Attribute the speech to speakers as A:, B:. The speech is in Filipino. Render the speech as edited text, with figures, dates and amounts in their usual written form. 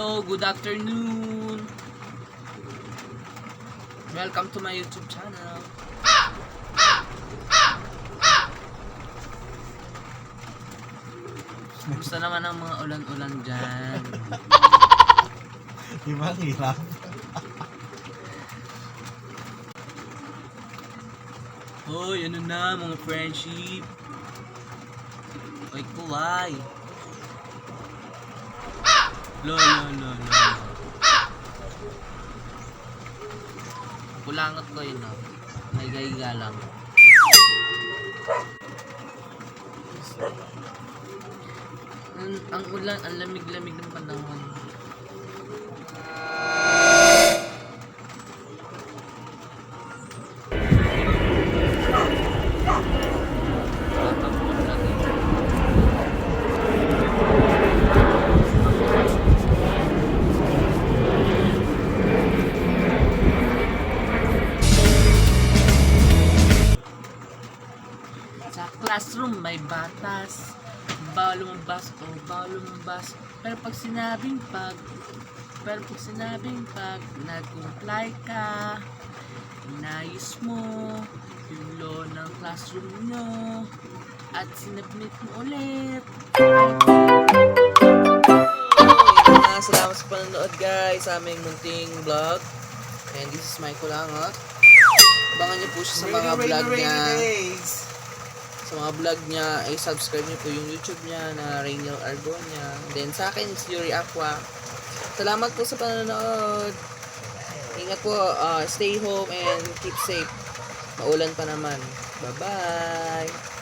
A: Hello, good afternoon. Welcome to my YouTube channel. Gusto naman ang mga ulan-ulan dyan.
B: Di ba ang hirap?
A: Hoy, ano na mga friendship? Ay, kulay. Lo. Kulangot ko yun, no? Nagayga lang. Ang ulan, ang lamig-lamig ng panahon. Sa classroom may batas, bawal lumabas. Pero pag sinabing nag-comply ka, inayos mo yung law ng classroom nyo at sinabmit mo ulit. Salamat sa panonood guys sa aming munting vlog. And this is my Kulangot. Abangan niyo po siya sa mga vlog niya. Sa mga vlog niya, ay subscribe niyo po yung YouTube niya na Rainiel Argonia. Then sa akin, is Yuri Aqua. Salamat po sa panonood. Ingat po, stay home and keep safe. Maulan pa naman. Bye-bye!